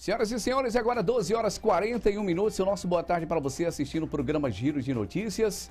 Senhoras e senhores, agora 12 horas 41 minutos, o nosso boa tarde para você assistindo o programa Giro de Notícias.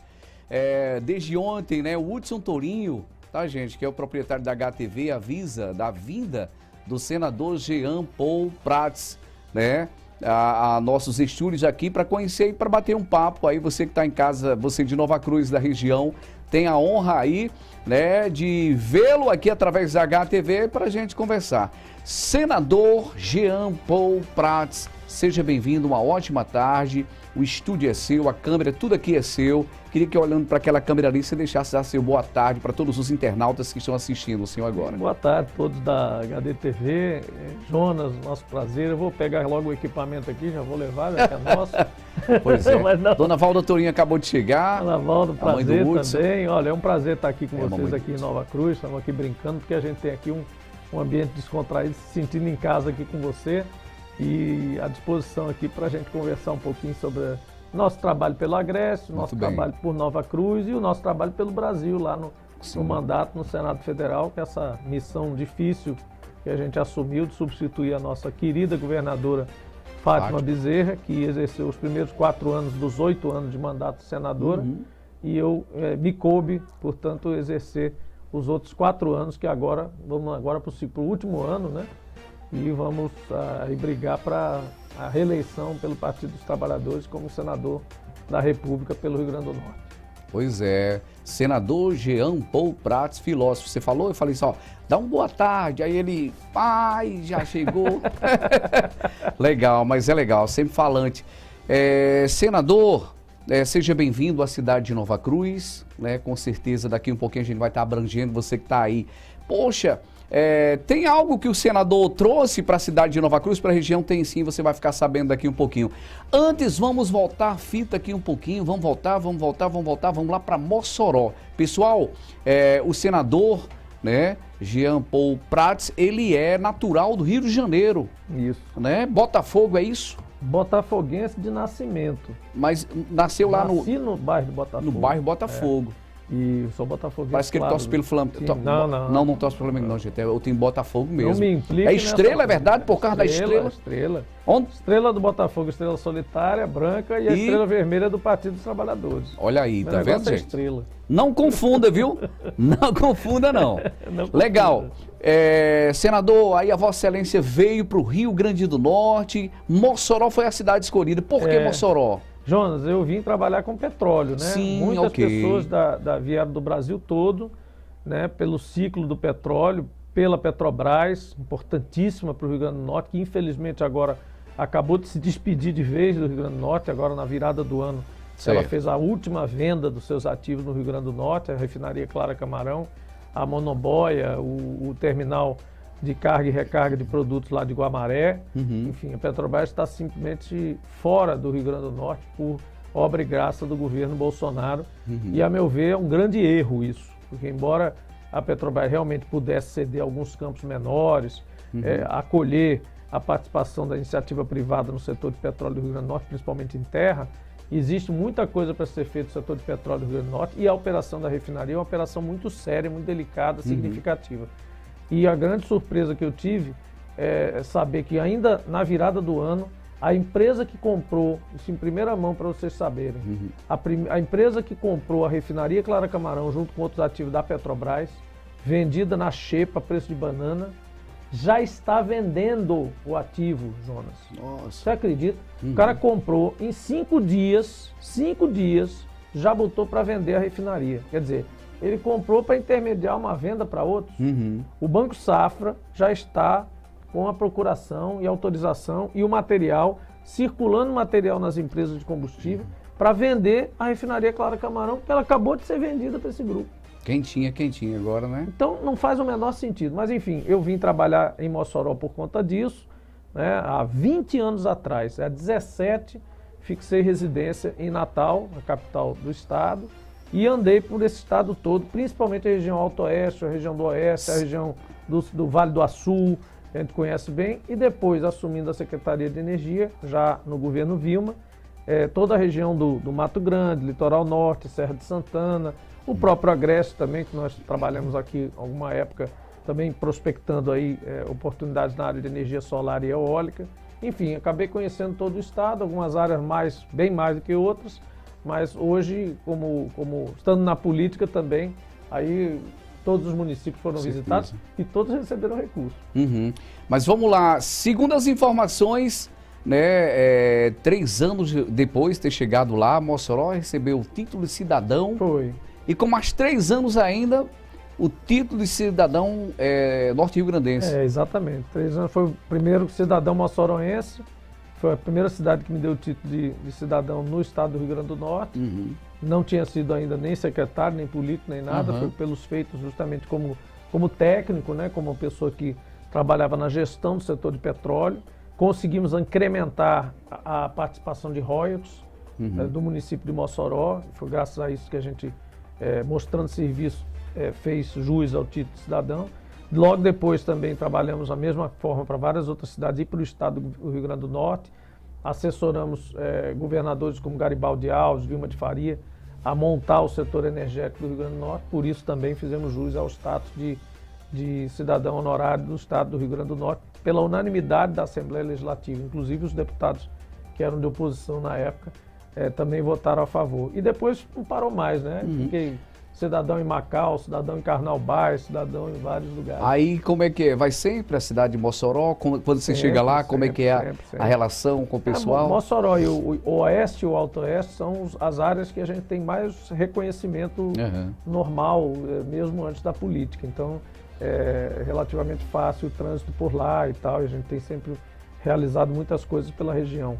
Desde ontem, né, o Hudson Tourinho, tá, gente, que é o proprietário da HTV, avisa da vinda do senador Jean Paul Prats, né, a nossos estúdios aqui para conhecer e para bater um papo. Aí você que está em casa, você de Nova Cruz, da região, tem a honra aí, né, de vê-lo aqui através da HTV para a gente conversar. Senador Jean Paul Prats, seja bem-vindo, uma ótima tarde. O estúdio é seu, a câmera, tudo aqui é seu. Queria que, olhando para aquela câmera ali, você deixasse dar seu boa tarde para todos os internautas que estão assistindo o senhor agora. Boa tarde a todos da HDTV. Jonas, nosso prazer. Eu vou pegar logo o equipamento aqui, já vou levar, já que é nosso. Pois é. Dona Valda Tourinho acabou de chegar. Dona Valda, prazer também. Olha, é um prazer estar aqui com vocês aqui em Nova Cruz. Estamos aqui brincando, porque a gente tem aqui um ambiente descontraído, se sentindo em casa aqui com você. E à disposição aqui para a gente conversar um pouquinho sobre nosso trabalho pelo Agreste, nosso trabalho por Nova Cruz e o nosso trabalho pelo Brasil lá no mandato no Senado Federal, que é essa missão difícil que a gente assumiu de substituir a nossa querida governadora Fátima Bezerra, que exerceu os primeiros 4 anos dos 8 anos de mandato de senadora, e eu me coube, portanto, exercer os outros 4 anos, que agora, vamos agora para o último ano, né? E vamos brigar para a reeleição pelo Partido dos Trabalhadores como senador da República pelo Rio Grande do Norte. Pois é, senador Jean Paul Prats, filósofo. Você falou, eu falei só, dá uma boa tarde. Aí ele, pai, já chegou. Legal, mas é legal, sempre falante. Senador, seja bem-vindo à cidade de Nova Cruz, né? Com certeza daqui um pouquinho a gente vai estar abrangendo você que está aí. Poxa, tem algo que o senador trouxe para a cidade de Nova Cruz, para a região? Tem sim, você vai ficar sabendo daqui um pouquinho. Antes, vamos voltar a fita aqui um pouquinho, vamos lá para Mossoró. Pessoal, o senador, né, Jean Paul Prats, ele é natural do Rio de Janeiro. Isso. Né? Botafogo, é isso? Botafoguense de nascimento. Mas nasceu lá no bairro do Botafogo. No bairro Botafogo. E sou botafoguense. Parece que ele torce pelo Flamengo. Não torce pelo Flamengo, não, gente. Eu tenho Botafogo mesmo. Não me implique. É estrela, é verdade? Por causa da estrela? Estrela. Onde? Estrela do Botafogo, estrela solitária, branca e a estrela vermelha do Partido dos Trabalhadores. Olha aí, tá vendo, gente? Estrela. Não confunda, viu? Não confunda, não. Legal. Senador, aí a Vossa Excelência veio para o Rio Grande do Norte. Mossoró foi a cidade escolhida. Por que Mossoró? Jonas, eu vim trabalhar com petróleo, né? Sim, muitas pessoas vieram do Brasil todo, né? Pelo ciclo do petróleo, pela Petrobras, importantíssima para o Rio Grande do Norte, que infelizmente agora acabou de se despedir de vez do Rio Grande do Norte, agora na virada do ano. Ela fez a última venda dos seus ativos no Rio Grande do Norte, a refinaria Clara Camarão, a Monoboia, o terminal de carga e recarga de produtos lá de Guamaré. Enfim, a Petrobras está simplesmente fora do Rio Grande do Norte por obra e graça do governo Bolsonaro. E, a meu ver, é um grande erro isso, porque embora a Petrobras realmente pudesse ceder alguns campos menores, acolher a participação da iniciativa privada no setor de petróleo do Rio Grande do Norte, principalmente em terra, existe muita coisa para ser feita no setor de petróleo do Rio Grande do Norte, e a operação da refinaria é uma operação muito séria, muito delicada, significativa. E a grande surpresa que eu tive é saber que ainda na virada do ano, a empresa que comprou, isso em primeira mão para vocês saberem, a empresa que comprou a refinaria Clara Camarão junto com outros ativos da Petrobras, vendida na xepa, preço de banana, já está vendendo o ativo, Jonas. Nossa. Você acredita? O cara comprou em 5 dias, já botou para vender a refinaria. Quer dizer, ele comprou para intermediar uma venda para outros. O Banco Safra já está com a procuração e autorização e o material, circulando material nas empresas de combustível para vender a refinaria Clara Camarão, porque ela acabou de ser vendida para esse grupo. Quentinha agora, né? Então não faz o menor sentido. Mas enfim, eu vim trabalhar em Mossoró por conta disso, né? Há 20 anos atrás, há 17, fixei residência em Natal, a capital do estado, e andei por esse estado todo, principalmente a região Alto-Oeste, a região do Oeste, a região do Vale do Açu, que a gente conhece bem, e depois assumindo a Secretaria de Energia, já no governo Vilma, toda a região do Mato Grande, Litoral Norte, Serra de Santana, o próprio Agreste também, que nós trabalhamos aqui alguma época, também prospectando aí oportunidades na área de energia solar e eólica. Enfim, acabei conhecendo todo o estado, algumas áreas bem mais do que outras, mas hoje, como estando na política também, aí todos os municípios foram visitados e todos receberam recursos. Uhum. Mas vamos lá, segundo as informações, né, 3 anos depois de ter chegado lá, Mossoró recebeu o título de cidadão. Foi. E com mais 3 anos ainda, o título de cidadão norte-rio-grandense. Exatamente. 3 anos foi o primeiro cidadão moçoroense, foi a primeira cidade que me deu o título de cidadão no estado do Rio Grande do Norte. Uhum. Não tinha sido ainda nem secretário, nem político, nem nada, foi pelos feitos justamente como técnico, né, como uma pessoa que trabalhava na gestão do setor de petróleo. Conseguimos incrementar a participação de royalties do município de Mossoró, foi graças a isso que a gente, mostrando serviço, fez jus ao título de cidadão. Logo depois também trabalhamos da mesma forma para várias outras cidades e para o estado do Rio Grande do Norte. Assessoramos governadores como Garibaldi Alves, Vilma de Faria, a montar o setor energético do Rio Grande do Norte. Por isso também fizemos jus ao status de cidadão honorário do estado do Rio Grande do Norte, pela unanimidade da Assembleia Legislativa. Inclusive os deputados que eram de oposição na época também votaram a favor. E depois não parou mais, né? Fiquei cidadão em Macau, cidadão em Carnaubal, cidadão em vários lugares. Aí como é que é? Vai sempre a cidade de Mossoró? Quando você chega lá, como é que é a relação com o pessoal? Mossoró e o Oeste e o Alto Oeste são as áreas que a gente tem mais reconhecimento normal, mesmo antes da política. Então é relativamente fácil o trânsito por lá e tal, e a gente tem sempre realizado muitas coisas pela região.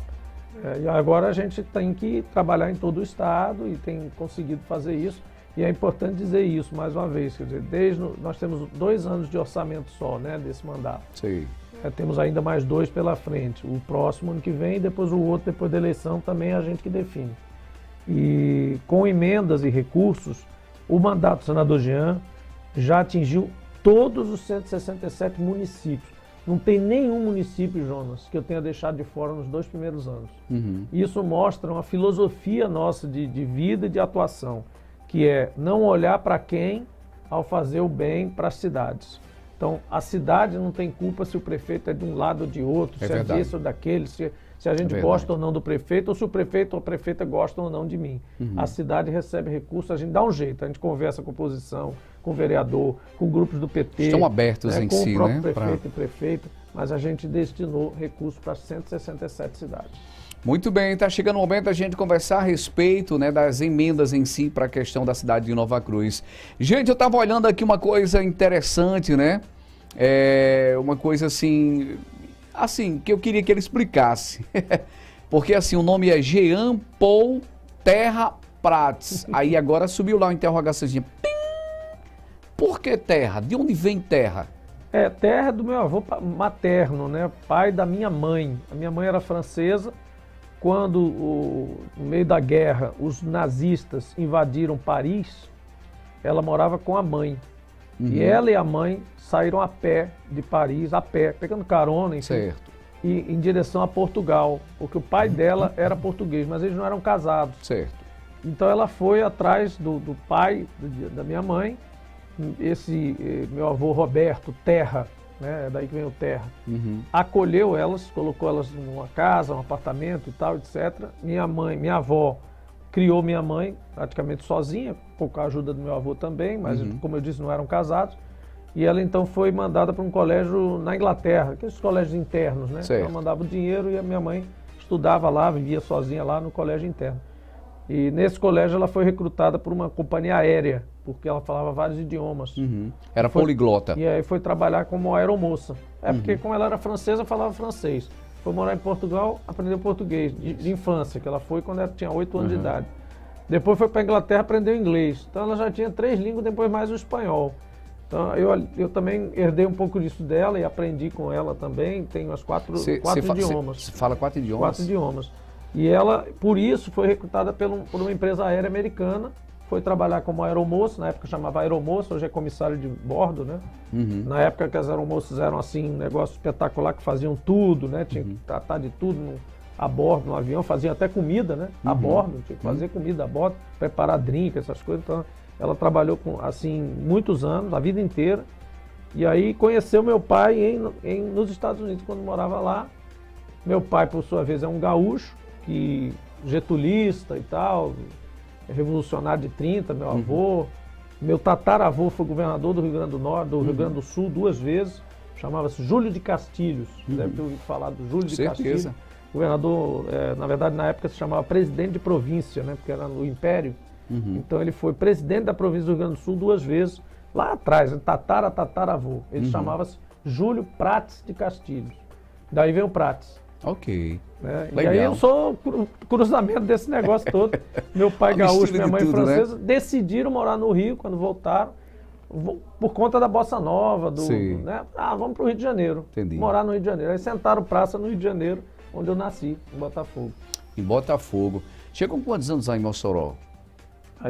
E agora a gente tem que trabalhar em todo o estado e tem conseguido fazer isso. E é importante dizer isso mais uma vez, quer dizer, nós temos 2 anos de orçamento só, né, desse mandato. Sim. Temos ainda mais 2 pela frente, o próximo ano que vem e depois o outro, depois da eleição, também é a gente que define. E com emendas e recursos, o mandato do senador Jean já atingiu todos os 167 municípios. Não tem nenhum município, Jonas, que eu tenha deixado de fora nos 2 primeiros anos. Isso mostra uma filosofia nossa de vida e de atuação, que é não olhar para quem ao fazer o bem para as cidades. Então, a cidade não tem culpa se o prefeito é de um lado ou de outro, se é desse ou daquele, se a gente gosta ou não do prefeito, ou se o prefeito ou a prefeita gostam ou não de mim. A cidade recebe recursos, a gente dá um jeito, a gente conversa com a oposição, com o vereador, com grupos do PT. Estão abertos em com si, o próprio né? prefeito e prefeita, mas a gente destinou recursos para 167 cidades. Muito bem, está chegando o momento da gente conversar a respeito, né, das emendas em si para a questão da cidade de Nova Cruz. Gente, eu estava olhando aqui uma coisa interessante, né? Uma coisa assim, que eu queria que ele explicasse. Porque assim, o nome é Jean Paul Terra Prats. Aí agora subiu lá uma interrogaçãozinha. Por que terra? De onde vem terra? Terra do meu avô materno, né? Pai da minha mãe. A minha mãe era francesa. Quando, no meio da guerra, os nazistas invadiram Paris, ela morava com a mãe. E ela e a mãe saíram a pé de Paris, a pé, pegando carona, enfim, e em direção a Portugal, porque o pai dela era português, mas eles não eram casados. Certo. Então ela foi atrás do pai da minha mãe, meu avô Roberto Terra, né, é daí que vem o Terra, acolheu elas, colocou elas numa casa, um apartamento e tal, etc. Minha avó criou minha mãe praticamente sozinha, com a ajuda do meu avô também, mas como eu disse, não eram casados. E ela então foi mandada para um colégio na Inglaterra, aqueles colégios internos, né? Ela mandava o dinheiro e a minha mãe estudava lá, vivia sozinha lá no colégio interno. E nesse colégio ela foi recrutada por uma companhia aérea, porque ela falava vários idiomas. Era poliglota. E aí foi trabalhar como aeromoça. Porque como ela era francesa, falava francês. Foi morar em Portugal, aprendeu português, de infância, que ela foi quando ela tinha 8 anos de idade. Depois foi para a Inglaterra, aprendeu inglês. Então ela já tinha 3 línguas, depois mais o espanhol. Então eu também herdei um pouco disso dela e aprendi com ela também. Tenho as 4 idiomas. Você fala 4 idiomas? 4 idiomas. E ela, por isso, foi recrutada por uma empresa aérea americana, foi trabalhar como aeromoça, na época chamava aeromoça, hoje é comissário de bordo, né? Na época que as aeromoças eram assim, um negócio espetacular, que faziam tudo, né? Tinha que tratar de tudo a bordo, no avião, faziam até comida, né? A bordo, tinha que fazer comida a bordo, preparar drink, essas coisas. Então, ela trabalhou assim muitos anos, a vida inteira. E aí conheceu meu pai nos Estados Unidos, quando morava lá. Meu pai, por sua vez, é um gaúcho, que getulista e tal, é revolucionário de 30, meu avô. Meu tataravô foi governador do Rio Grande do Norte, do Rio Grande do Sul 2 vezes, chamava-se Júlio de Castilhos. Deve ter ouvido falar do Júlio de Castilhos. Governador, na verdade, na época se chamava presidente de província, né, porque era no Império. Então ele foi presidente da província do Rio Grande do Sul 2 vezes, lá atrás, tataravô. Ele chamava-se Júlio Prates de Castilhos. Daí veio o Prates. Ok. Né? E aí eu sou cruzamento desse negócio todo. Meu pai gaúcho, minha mãe francesa, decidiram morar no Rio quando voltaram, por conta da Bossa Nova, né? Vamos para o Rio de Janeiro. Entendi. Morar no Rio de Janeiro. Aí sentaram praça no Rio de Janeiro, onde eu nasci, em Botafogo. Em Botafogo. Chegou com quantos anos lá em Mossoró?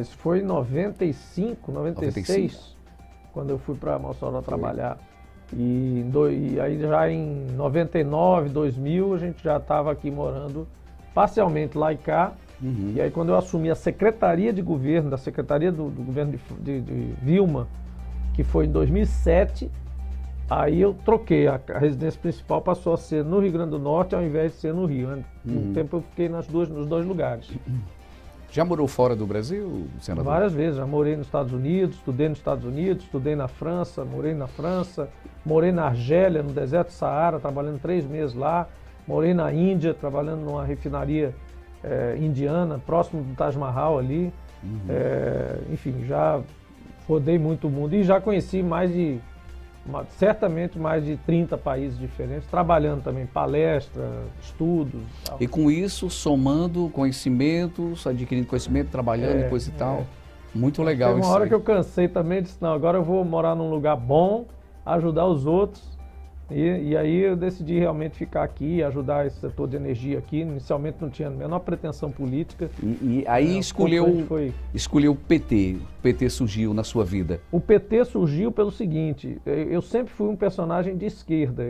Isso foi em 95, 96, quando eu fui para Mossoró trabalhar. E aí já em 99, 2000, a gente já estava aqui morando parcialmente lá e cá. E aí quando eu assumi a Secretaria de Governo, da Secretaria do Governo de Vilma, que foi em 2007, aí eu troquei, a residência principal passou a ser no Rio Grande do Norte ao invés de ser no Rio. Um tempo eu fiquei nos dois lugares. Já morou fora do Brasil, senador? Várias vezes, já morei nos Estados Unidos, estudei nos Estados Unidos, estudei na França, morei na Argélia, no deserto do Saara, trabalhando 3 meses lá, morei na Índia, trabalhando numa refinaria indiana, próximo do Taj Mahal ali. Enfim, já rodei muito o mundo e já conheci certamente mais de 30 países diferentes, trabalhando também, palestra, estudos e tal. E com isso, somando conhecimentos, adquirindo conhecimento, trabalhando e coisa e tal. Muito legal isso. Teve uma hora que eu cansei também, disse, não, agora eu vou morar num lugar bom, ajudar os outros. E aí eu decidi realmente ficar aqui, ajudar esse setor de energia aqui. Inicialmente não tinha a menor pretensão política. E aí escolheu o PT. O PT surgiu na sua vida. O PT surgiu pelo seguinte, eu sempre fui um personagem de esquerda.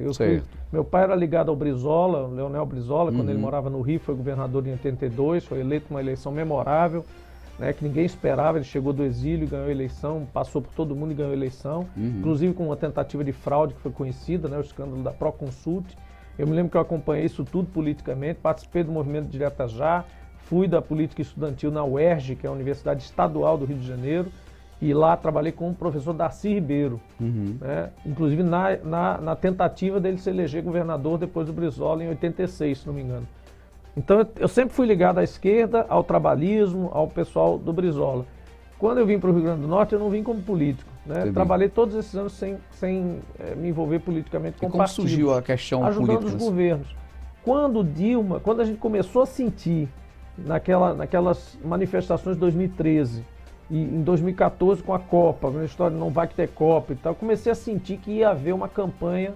Meu pai era ligado ao Brizola, Leonel Brizola, quando ele morava no Rio, foi governador em 82, foi eleito numa eleição memorável, né, que ninguém esperava. Ele chegou do exílio, ganhou a eleição, passou por todo mundo e ganhou a eleição, inclusive com uma tentativa de fraude que foi conhecida, né, o escândalo da Proconsult. Eu me lembro que eu acompanhei isso tudo politicamente, participei do movimento Direta Já, fui da política estudantil na UERJ, que é a Universidade Estadual do Rio de Janeiro, e lá trabalhei com o professor Darcy Ribeiro, né, inclusive na tentativa dele se eleger governador depois do Brizola em 86, se não me engano. Então eu sempre fui ligado à esquerda, ao trabalhismo, ao pessoal do Brizola. Quando eu vim para o Rio Grande do Norte, eu não vim como político, né? Trabalhei todos esses anos sem me envolver politicamente com partidos. Como surgiu a questão ajudando política? Os governos. Quando a gente começou a sentir naquelas manifestações de 2013 e em 2014 com a Copa, a história não vai ter Copa e tal, comecei a sentir que ia haver uma campanha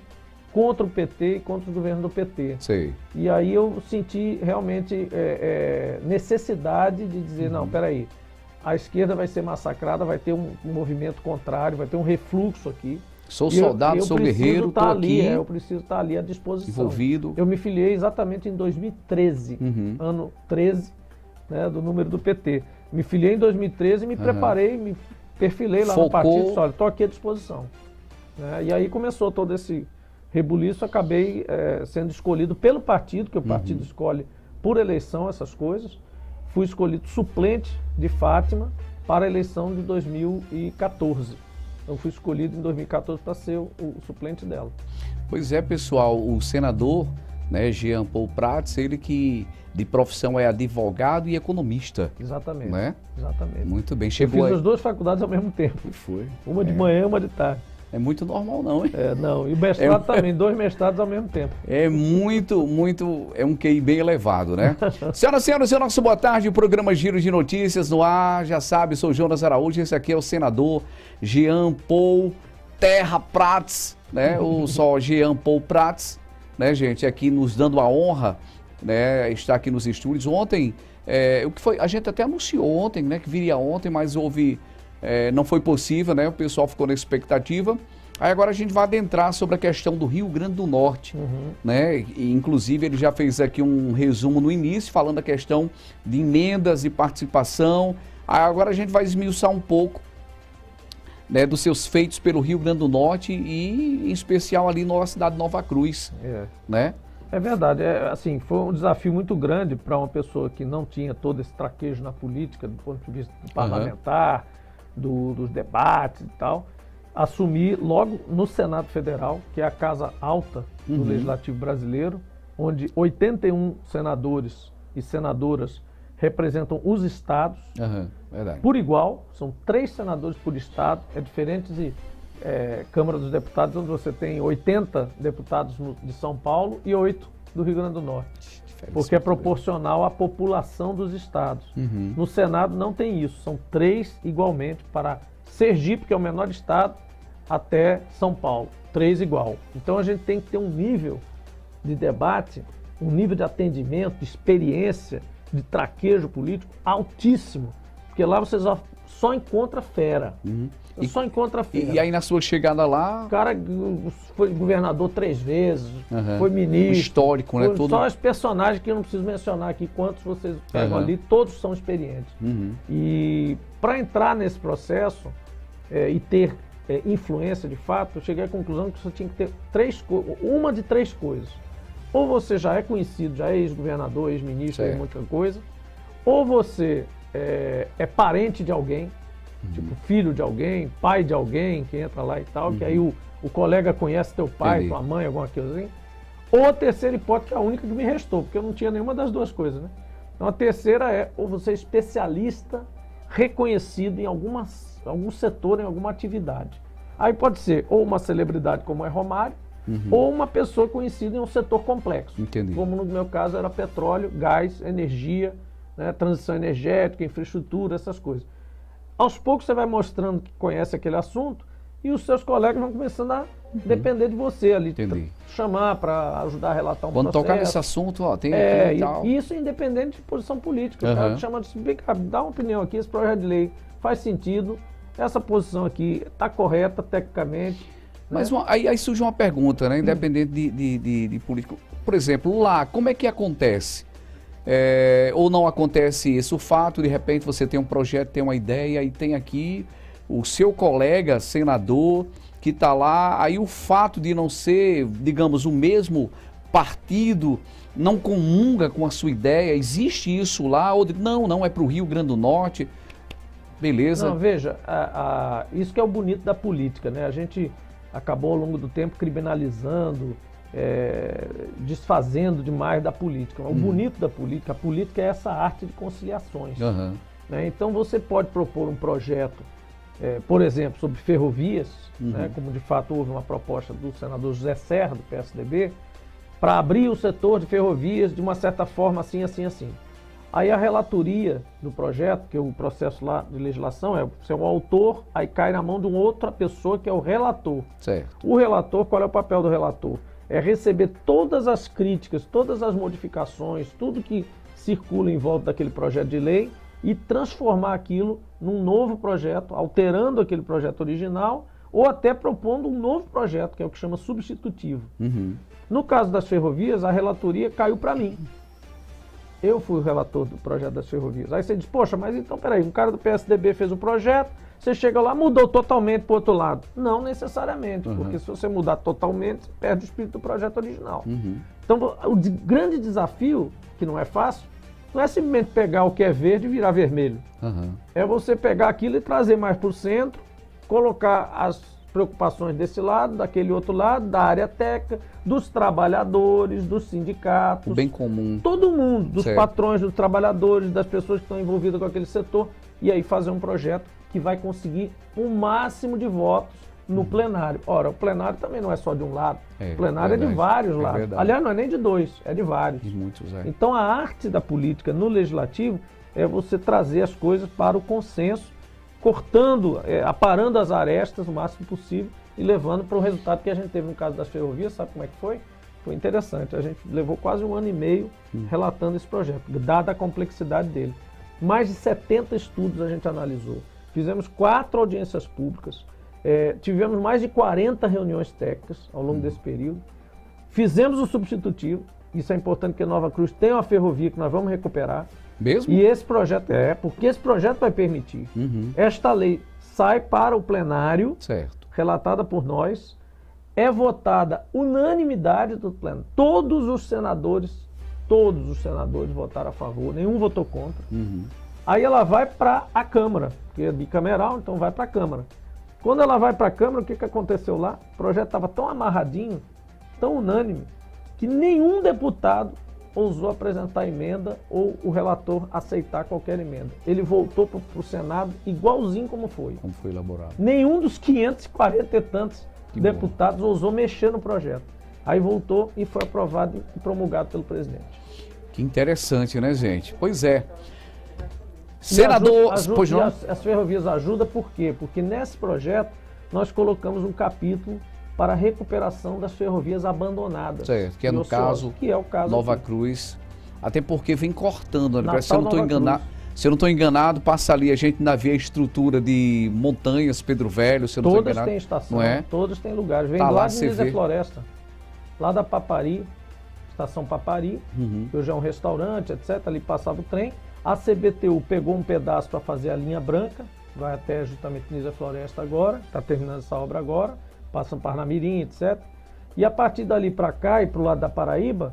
contra o PT e contra o governo do PT. Sei. E aí eu senti realmente necessidade de dizer, não, peraí, a esquerda vai ser massacrada, vai ter um movimento contrário, vai ter um refluxo aqui. Sou soldado, sou guerreiro, estou aqui. Eu preciso estar ali à disposição. Envolvido. Eu me filiei exatamente em 2013, ano 13, né, do número do PT. Me filiei em 2013 e me preparei, me perfilei lá no partido, disse, olha, estou aqui à disposição. Né? E aí começou todo esse rebuliço, acabei sendo escolhido pelo partido, que o partido escolhe por eleição essas coisas. Fui escolhido suplente de Fátima para a eleição de 2014. Então fui escolhido em 2014 para ser o suplente dela. Pois é, pessoal, o senador, né, Jean Paul Prats, ele que de profissão é advogado e economista. Exatamente. Né? Exatamente. Muito bem. Eu fiz as 2 faculdades ao mesmo tempo. Foi. Uma de manhã e uma de tarde. É muito normal não, hein? Não, e o mestrado também, 2 mestrados ao mesmo tempo. É um QI bem elevado, né? Senhoras e senhores, nosso boa tarde, o programa Giro de Notícias no ar, já sabe, sou Jonas Araújo, esse aqui é o senador Jean Paul Terra Prats, né? O só Jean Paul Prats, né, gente, aqui nos dando a honra, né, estar aqui nos estúdios. Ontem, o que foi, a gente até anunciou ontem, né, que viria ontem, mas houve... não foi possível, né? O pessoal ficou na expectativa. Aí agora a gente vai adentrar sobre a questão do Rio Grande do Norte, né? E, inclusive ele já fez aqui um resumo no início, falando da questão de emendas e participação. Aí agora a gente vai esmiuçar um pouco, né, dos seus feitos pelo Rio Grande do Norte e em especial ali na cidade de Nova Cruz, né? É verdade, assim, foi um desafio muito grande para uma pessoa que não tinha todo esse traquejo na política, do ponto de vista parlamentar, dos debates e tal, assumir logo no Senado Federal, que é a casa alta do Legislativo brasileiro, onde 81 senadores e senadoras representam os estados por igual, são 3 senadores por estado, é diferente de Câmara dos Deputados, onde você tem 80 deputados de São Paulo e 8 do Rio Grande do Norte, porque é proporcional à população dos estados. No Senado não tem isso, são 3 igualmente para Sergipe, que é o menor estado, até São Paulo, 3 igual. Então a gente tem que ter um nível de debate, um nível de atendimento, de experiência, de traquejo político altíssimo, porque lá você só encontra fera. Só encontra fera. E aí na sua chegada lá... O cara foi governador 3 vezes, foi ministro. Histórico, né? Tudo. Só os personagens que eu não preciso mencionar aqui, quantos vocês pegam ali, todos são experientes. E para entrar nesse processo e ter influência de fato, eu cheguei à conclusão que você tinha que ter uma de 3 coisas. Ou você já é conhecido, já é ex-governador, ex-ministro, muita coisa, ou você é parente de alguém, tipo filho de alguém, pai de alguém que entra lá e tal, que aí o colega conhece teu pai, tua mãe, alguma coisa assim. Ou a terceira hipótese, que é a única que me restou, porque eu não tinha nenhuma das 2 coisas, né? Então a terceira é, ou você é especialista, reconhecido em algum setor, em alguma atividade. Aí pode ser ou uma celebridade como é Romário, ou uma pessoa conhecida em um setor complexo. Entendi. Como no meu caso era petróleo, gás, energia, né, transição energética, infraestrutura, essas coisas. Aos poucos você vai mostrando que conhece aquele assunto e os seus colegas vão começando a depender de você ali, chamar para ajudar a relatar um processo. Quando tocar nesse assunto, ó, tem aqui e tal. E isso independente de posição política. O cara chama de vem cá, dá uma opinião aqui, esse projeto de lei faz sentido, essa posição aqui está correta tecnicamente. Mas aí surge uma pergunta, né? Independente de político. Por exemplo, lá, como é que acontece? Ou não acontece isso? O fato, de repente, você tem um projeto, tem uma ideia e tem aqui o seu colega senador que está lá, aí o fato de não ser, digamos, o mesmo partido, não comunga com a sua ideia, existe isso lá? Ou não é para o Rio Grande do Norte? Beleza. Não, veja, isso que é o bonito da política, né? A gente acabou ao longo do tempo criminalizando, desfazendo demais da política. O bonito da política, a política é essa arte de conciliações. Né? Então você pode propor um projeto, por exemplo, sobre ferrovias, né? Como de fato houve uma proposta do senador José Serra, do PSDB, para abrir o setor de ferrovias de uma certa forma assim, assim, assim. Aí a relatoria do projeto, que é o processo lá de legislação, você é o autor, aí cai na mão de uma outra pessoa que é o relator. Certo. O relator, qual é o papel do relator? É receber todas as críticas, todas as modificações, tudo que circula em volta daquele projeto de lei e transformar aquilo num novo projeto, alterando aquele projeto original ou até propondo um novo projeto, que é o que chama substitutivo. No caso das ferrovias, a relatoria caiu para mim. Eu fui o relator do projeto das ferrovias. Aí você diz, poxa, mas então peraí, um cara do PSDB fez um projeto, você chega lá, mudou totalmente para o outro lado. Não necessariamente, porque se você mudar totalmente, você perde o espírito do projeto original. Então o grande desafio, que não é fácil, não é simplesmente pegar o que é verde e virar vermelho. É você pegar aquilo e trazer mais para o centro, colocar as preocupações desse lado, daquele outro lado, da área técnica, dos trabalhadores, dos sindicatos. O bem comum. Todo mundo, dos patrões, dos trabalhadores, das pessoas que estão envolvidas com aquele setor, e aí fazer um projeto que vai conseguir o máximo de votos no plenário. Ora, o plenário também não é só de um lado, o plenário é de vários lados. Verdade. Aliás, não é nem de 2, é de vários. De muitos, Então a arte da política no legislativo é você trazer as coisas para o consenso, cortando, aparando as arestas o máximo possível e levando para o resultado que a gente teve no caso das ferrovias. Sabe como é que foi? Foi interessante, a gente levou quase 1 ano e meio relatando esse projeto, dada a complexidade dele. Mais de 70 estudos a gente analisou, fizemos 4 audiências públicas, tivemos mais de 40 reuniões técnicas ao longo desse período, fizemos o substitutivo, isso é importante porque Nova Cruz tem uma ferrovia que nós vamos recuperar. Mesmo? E esse projeto, porque esse projeto vai permitir. Esta lei sai para o plenário, relatada por nós, é votada unanimidade do pleno. Todos os senadores votaram a favor, nenhum votou contra. Aí ela vai para a Câmara, porque é bicameral, então vai para a Câmara. Quando ela vai para a Câmara, o que aconteceu lá? O projeto estava tão amarradinho, tão unânime, que nenhum deputado ousou apresentar emenda ou o relator aceitar qualquer emenda. Ele voltou para o Senado igualzinho como foi. Como foi elaborado. Nenhum dos 540 e tantos deputados ousou mexer no projeto. Aí voltou e foi aprovado e promulgado pelo presidente. Que interessante, né, gente? Pois é. Senador... Pois não? As ferrovias ajudam por quê? Porque nesse projeto nós colocamos um capítulo para a recuperação das ferrovias abandonadas. Certo, que é no caso, Nova Cruz. Até porque vem cortando, né? Se eu não estou enganado, passa ali, a gente ainda vê a estrutura de Montanhas, Pedro Velho, se eu não estou enganado. Todas têm estação, não é? Todas têm lugares. Vem lá de Nisa Floresta, lá da Papari, estação Papari, que hoje é um restaurante, etc. Ali passava o trem. A CBTU pegou um pedaço para fazer a linha branca, vai até justamente Nisa Floresta agora, está terminando essa obra agora, passa no Parnamirim, etc. E a partir dali para cá e para o lado da Paraíba,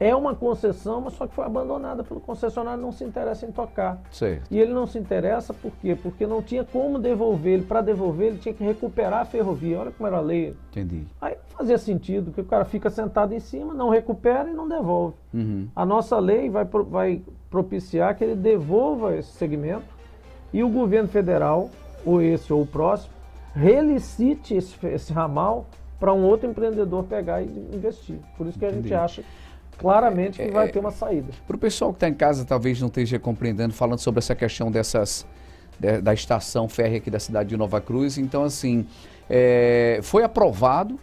é uma concessão, mas só que foi abandonada pelo concessionário, não se interessa em tocar. Certo. E ele não se interessa por quê? Porque não tinha como devolver ele. Para devolver, ele tinha que recuperar a ferrovia. Olha como era a lei. Entendi. Aí fazia sentido, que o cara fica sentado em cima, não recupera e não devolve. A nossa lei vai propiciar que ele devolva esse segmento e o governo federal, ou esse ou o próximo, relicite esse ramal para um outro empreendedor pegar e investir. Por isso que a gente acha claramente que vai ter uma saída. Para o pessoal que está em casa, talvez não esteja compreendendo, falando sobre essa questão da estação férrea aqui da cidade de Nova Cruz. Então, assim, foi aprovado.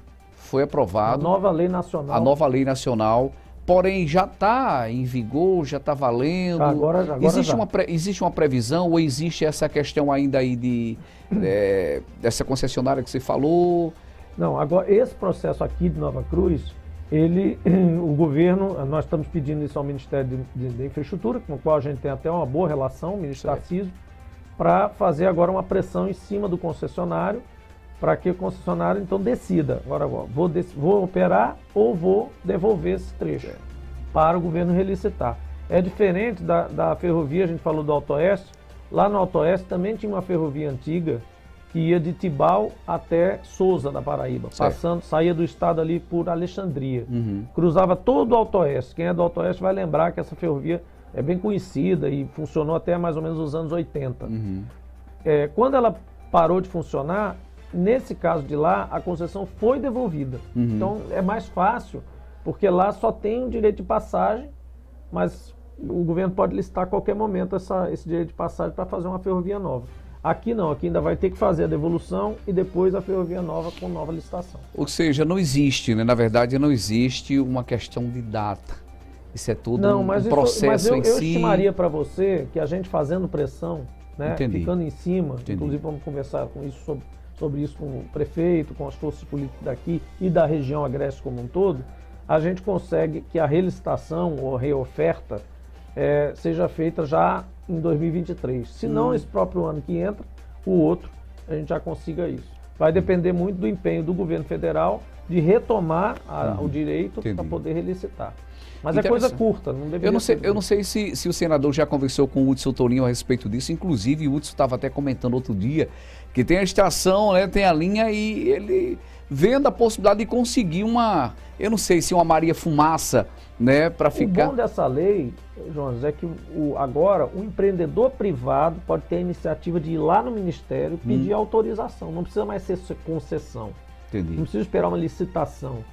A nova lei nacional. A nova lei nacional. Porém, já está em vigor, já está valendo. Agora existe uma previsão ou existe essa questão ainda aí dessa concessionária que você falou? Não, agora esse processo aqui de Nova Cruz, o governo, nós estamos pedindo isso ao Ministério da Infraestrutura, com o qual a gente tem até uma boa relação, o ministro Tarcísio, para fazer agora uma pressão em cima do concessionário, para que o concessionário então decida, agora vou operar ou vou devolver esse trecho para o governo relicitar. É diferente da ferrovia, a gente falou do Auto-Oeste, lá no Auto-Oeste também tinha uma ferrovia antiga que ia de Tibau até Souza, da Paraíba, saía do estado ali por Alexandria, cruzava todo o Auto-Oeste. Quem é do Auto-Oeste vai lembrar que essa ferrovia é bem conhecida e funcionou até mais ou menos os anos 80. Quando ela parou de funcionar, nesse caso de lá, a concessão foi devolvida. Então é mais fácil, porque lá só tem o direito de passagem, mas o governo pode licitar a qualquer momento esse direito de passagem para fazer uma ferrovia nova. Aqui não, aqui ainda vai ter que fazer a devolução e depois a ferrovia nova com nova licitação. Ou seja, não existe, né? Na verdade não existe uma questão de data. Isso é tudo um processo em si. Eu estimaria para você que a gente fazendo pressão, né, ficando em cima, inclusive vamos conversar sobre isso com o prefeito, com as forças políticas daqui e da região agreste como um todo, a gente consegue que a relicitação ou reoferta seja feita já em 2023. Se não, esse próprio ano que entra, o outro, a gente já consiga isso. Vai depender muito do empenho do governo federal de retomar o direito para poder relicitar. Mas é coisa curta, não deveria Eu não sei se o senador já conversou com o Hudson Tourinho a respeito disso. Inclusive, o Hudson estava até comentando outro dia que tem a estação, né, tem a linha e ele vendo a possibilidade de conseguir eu não sei se uma Maria Fumaça, né, para ficar... O bom dessa lei, Jonas, é que agora o empreendedor privado pode ter a iniciativa de ir lá no Ministério pedir autorização. Não precisa mais ser concessão. Entendi. Não precisa esperar uma licitação.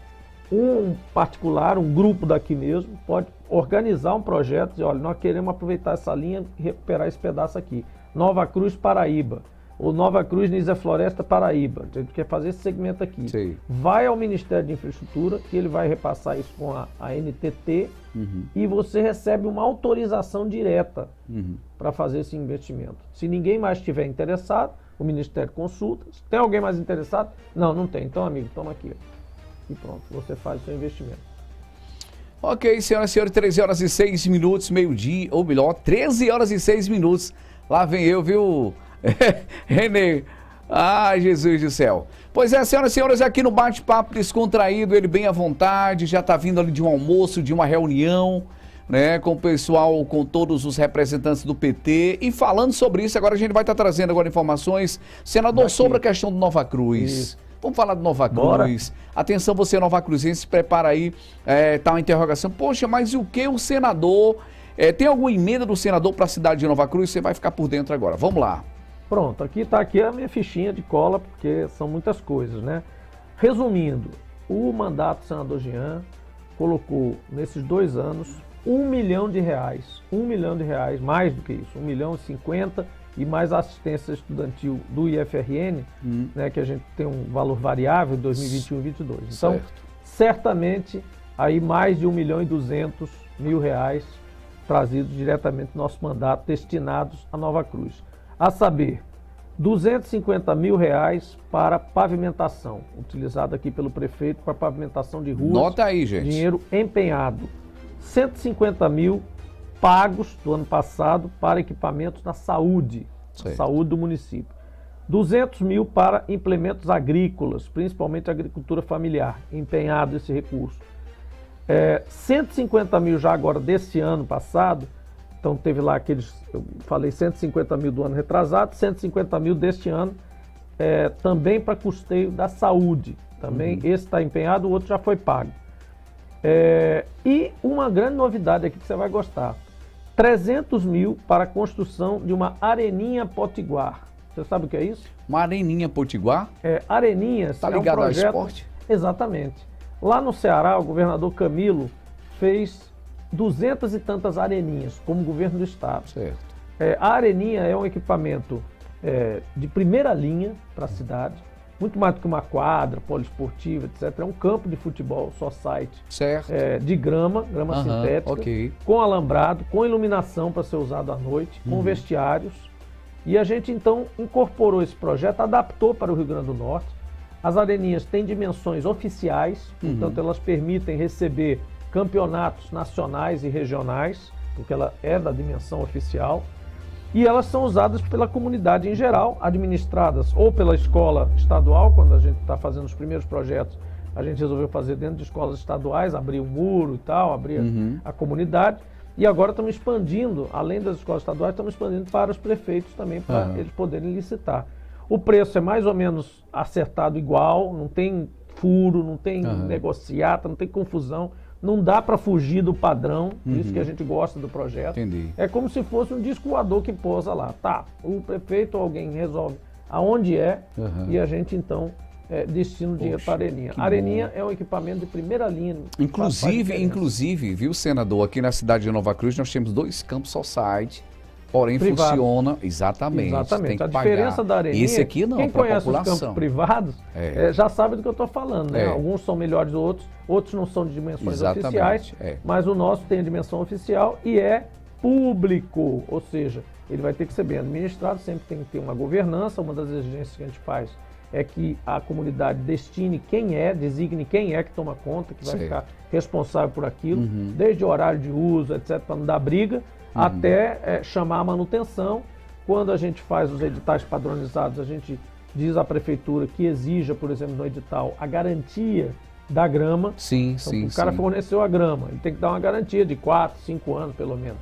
Um particular, um grupo daqui mesmo, pode organizar um projeto e dizer, olha, nós queremos aproveitar essa linha e recuperar esse pedaço aqui. Nova Cruz, Paraíba. Ou Nova Cruz, Nisa Floresta, Paraíba. A gente quer fazer esse segmento aqui. Sim. Vai ao Ministério de Infraestrutura, que ele vai repassar isso com a NTT, e você recebe uma autorização direta para fazer esse investimento. Se ninguém mais estiver interessado, o Ministério consulta. Se tem alguém mais interessado? Não, não tem. Então, amigo, toma aqui. E pronto, você faz o seu investimento. Ok, senhoras e senhores, 13 horas e 6 minutos, meio-dia, ou melhor, 13 horas e 6 minutos. Lá vem eu, viu, Renê? Ai, Jesus do céu. Pois é, senhoras e senhores, aqui no bate-papo descontraído, ele bem à vontade, já está vindo ali de um almoço, de uma reunião, né, com o pessoal, com todos os representantes do PT. E falando sobre isso, agora a gente vai estar trazendo agora informações, senador, sobre a questão do Nova Cruz. Isso. Vamos falar do Nova Cruz. Atenção, você Nova Cruzense, se prepara aí, tá uma interrogação. Poxa, mas e o que o senador... tem alguma emenda do senador para a cidade de Nova Cruz? Você vai ficar por dentro agora. Vamos lá. Pronto, aqui está a minha fichinha de cola, porque são muitas coisas, né? Resumindo, o mandato do senador Jean colocou, nesses 2 anos, R$1 milhão, mais do que isso, 1.050.000 e mais a assistência estudantil do IFRN, né, que a gente tem um valor variável de 2021 e 2022. Então, certamente, aí mais de R$1.200.000 trazidos diretamente do nosso mandato, destinados a Nova Cruz. A saber, R$250.000 para pavimentação, utilizado aqui pelo prefeito para pavimentação de ruas. Nota aí, gente. Dinheiro empenhado. R$150.000 pagos do ano passado para equipamentos na saúde, saúde do município. R$200.000 para implementos agrícolas, principalmente agricultura familiar, empenhado esse recurso. R$150.000 já agora desse ano passado. Então teve lá aqueles, eu falei 150.000 do ano retrasado, 150.000 deste ano, também para custeio da saúde. Também esse está empenhado, o outro já foi pago. E uma grande novidade aqui que você vai gostar, 300.000 para a construção de uma areninha potiguar. Você sabe o que é isso? Uma areninha potiguar? Areninha tá ligado ao esporte? Exatamente. Lá no Ceará, o governador Camilo fez 200 e tantas areninhas, como governo do estado. Certo. A areninha é um equipamento de primeira linha para a cidade, muito mais do que uma quadra, poliesportiva, etc. É um campo de futebol, society, certo. De grama sintética, com alambrado, com iluminação para ser usado à noite, com vestiários. E a gente então incorporou esse projeto, adaptou para o Rio Grande do Norte. As areninhas têm dimensões oficiais, portanto elas permitem receber campeonatos nacionais e regionais, porque ela é da dimensão oficial, e elas são usadas pela comunidade em geral, administradas ou pela escola estadual. Quando a gente está fazendo os primeiros projetos, a gente resolveu fazer dentro de escolas estaduais, abrir um muro e tal, abrir a comunidade, e agora estamos expandindo, além das escolas estaduais, estamos expandindo para os prefeitos também, para eles poderem licitar. O preço é mais ou menos acertado igual, não tem furo, não tem negociata, não tem confusão. Não dá para fugir do padrão, por isso que a gente gosta do projeto. Entendi. É como se fosse um disco voador que pousa lá. Tá, o prefeito ou alguém resolve aonde e a gente então destina o dinheiro para a areninha. A areninha é um equipamento de primeira linha. Inclusive, viu, senador, aqui na cidade de Nova Cruz nós temos 2 campos society, porém privado. Funciona exatamente. Exatamente. Tem que a diferença pagar. Da areninha, esse aqui não, quem conhece população. Os campos privados já sabe do que eu estou falando, né? Alguns são melhores do outros não são de dimensões oficiais, mas o nosso tem a dimensão oficial e é público, ou seja, ele vai ter que ser bem administrado, sempre tem que ter uma governança. Uma das exigências que a gente faz é que a comunidade designe quem que toma conta, que vai ficar responsável por aquilo, desde o horário de uso, etc., para não dar briga, até chamar a manutenção. Quando a gente faz os editais padronizados, a gente diz à prefeitura que exija, por exemplo, no edital, a garantia da grama. Então, o cara forneceu a grama, ele tem que dar uma garantia de 4, 5 anos, pelo menos.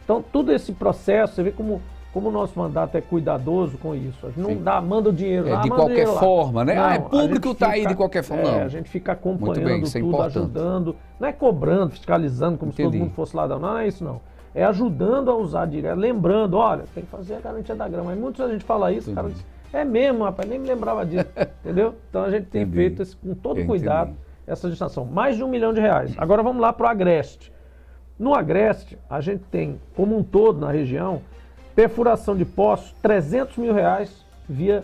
Então, todo esse processo, você vê como o nosso mandato é cuidadoso com isso. A gente não manda o dinheiro lá, de qualquer forma, né? Não, é público, está aí de qualquer forma. Não. A gente fica acompanhando tudo, ajudando, não é cobrando, fiscalizando, como se todo mundo fosse ladrão. Não é isso, não. É ajudando a usar direto, lembrando, olha, tem que fazer a garantia da grama. Aí muita gente fala isso, o cara diz, é mesmo, rapaz, nem me lembrava disso, entendeu? Então a gente tem feito com todo cuidado essa gestação. Mais de R$1 milhão. Agora vamos lá para o Agreste. No Agreste, a gente tem, como um todo na região, perfuração de poços, R$300 mil via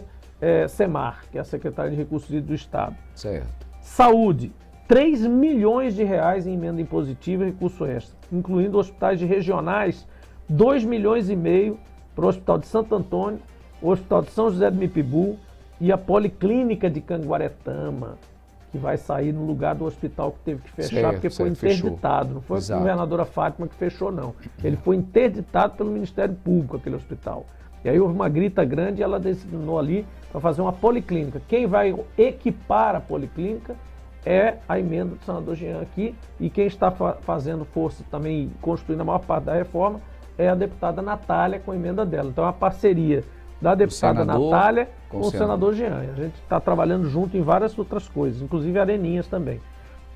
SEMAR, que é a Secretaria de Recursos Hídricos do Estado. Certo. Saúde, R$3 milhões em emenda impositiva e recurso extra, incluindo hospitais regionais, R$2,5 milhões para o Hospital de Santo Antônio, o Hospital de São José do Mipibu e a Policlínica de Canguaretama, que vai sair no lugar do hospital que teve que fechar, porque foi interditado. Não foi a governadora Fátima que fechou, não. Ele foi interditado pelo Ministério Público, aquele hospital. E aí houve uma grita grande e ela designou ali para fazer uma policlínica. Quem vai equipar a policlínica é a emenda do senador Jean aqui, e quem está fazendo força também, construindo a maior parte da reforma, é a deputada Natália com a emenda dela. Então é uma parceria da deputada Natália com o senador Jean. A gente está trabalhando junto em várias outras coisas, inclusive areninhas também.